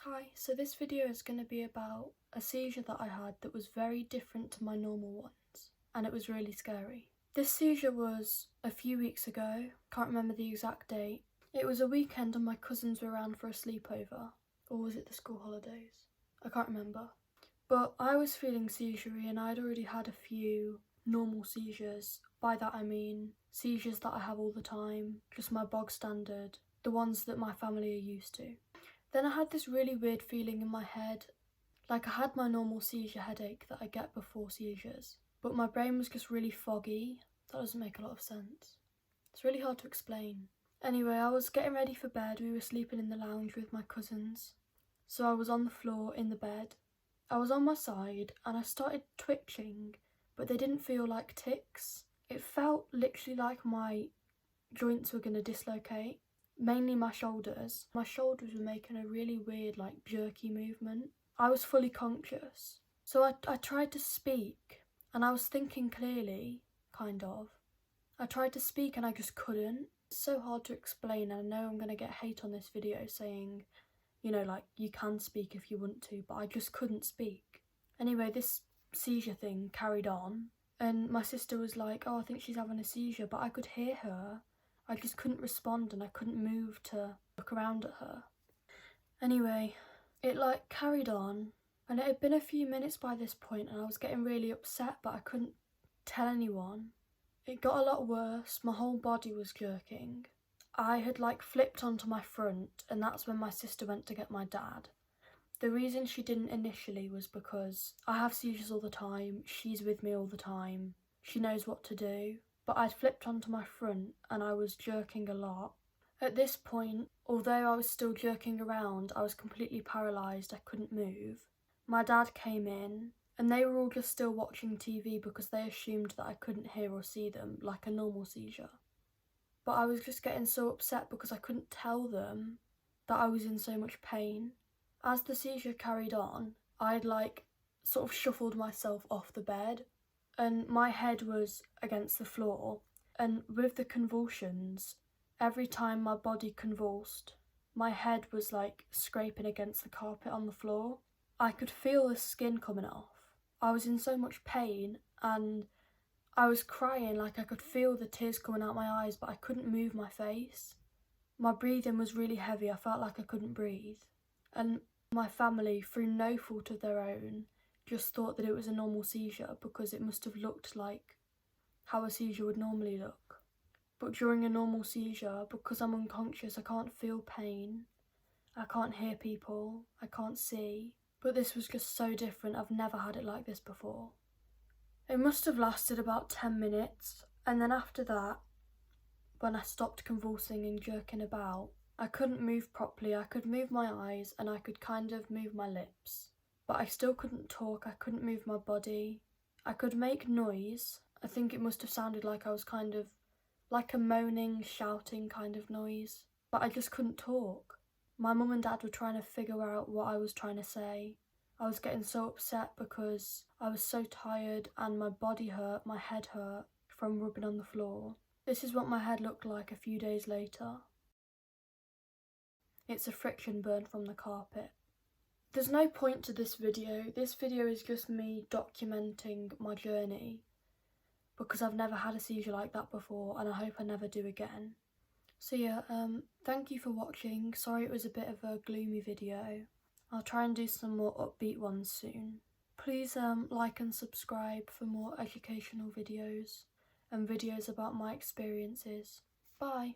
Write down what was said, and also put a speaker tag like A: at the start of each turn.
A: Hi, so this video is going to be about a seizure that I had that was very different to my normal ones, and it was really scary. This seizure was a few weeks ago, can't remember the exact date. It was a weekend and my cousins were around for a sleepover, or was it the school holidays? I can't remember. But I was feeling seizure-y and I'd already had a few normal seizures. By that I mean seizures that I have all the time, just my bog standard, the ones that my family are used to. Then I had this really weird feeling in my head, like I had my normal seizure headache that I get before seizures, but my brain was just really foggy. That doesn't make a lot of sense. It's really hard to explain. Anyway, I was getting ready for bed. We were sleeping in the lounge with my cousins. So I was on the floor in the bed. I was on my side and I started twitching, but they didn't feel like ticks. It felt literally like my joints were going to dislocate. Mainly my shoulders. My shoulders were making a really weird, like, jerky movement. I was fully conscious. So I tried to speak, and I was thinking clearly, kind of. I tried to speak and I just couldn't. It's so hard to explain, and I know I'm going to get hate on this video saying, you know, like, you can speak if you want to, but I just couldn't speak. Anyway, this seizure thing carried on, and my sister was like, oh, I think she's having a seizure, but I could hear her. I just couldn't respond and I couldn't move to look around at her. Anyway, it like carried on, and it had been a few minutes by this point and I was getting really upset, but I couldn't tell anyone. It got a lot worse. My whole body was jerking. I had like flipped onto my front, and that's when my sister went to get my dad. The reason she didn't initially was because I have seizures all the time, she's with me all the time, she knows what to do. But I'd flipped onto my front and I was jerking a lot. At this point, although I was still jerking around, I was completely paralysed, I couldn't move. My dad came in and they were all just still watching TV because they assumed that I couldn't hear or see them, like a normal seizure. But I was just getting so upset because I couldn't tell them that I was in so much pain. As the seizure carried on, I'd like sort of shuffled myself off the bed, and my head was against the floor, and with the convulsions, every time my body convulsed, my head was like scraping against the carpet on the floor. I could feel the skin coming off. I was in so much pain and I was crying, like I could feel the tears coming out my eyes, but I couldn't move my face. My breathing was really heavy. I felt like I couldn't breathe. And my family, through no fault of their own, just thought that it was a normal seizure because it must have looked like how a seizure would normally look. But during a normal seizure, because I'm unconscious, I can't feel pain, I can't hear people, I can't see. But this was just so different. I've never had it like this before. It must have lasted about 10 minutes, and then after that, when I stopped convulsing and jerking about, I couldn't move properly. I could move my eyes and I could kind of move my lips. But I still couldn't talk, I couldn't move my body. I could make noise. I think it must have sounded like I was kind of like a moaning, shouting kind of noise. But I just couldn't talk. My mum and dad were trying to figure out what I was trying to say. I was getting so upset because I was so tired and my body hurt, my head hurt from rubbing on the floor. This is what my head looked like a few days later. It's a friction burn from the carpet. There's no point to this video. This video is just me documenting my journey because I've never had a seizure like that before and I hope I never do again. So yeah, thank you for watching. Sorry it was a bit of a gloomy video. I'll try and do some more upbeat ones soon. Please like and subscribe for more educational videos and videos about my experiences. Bye!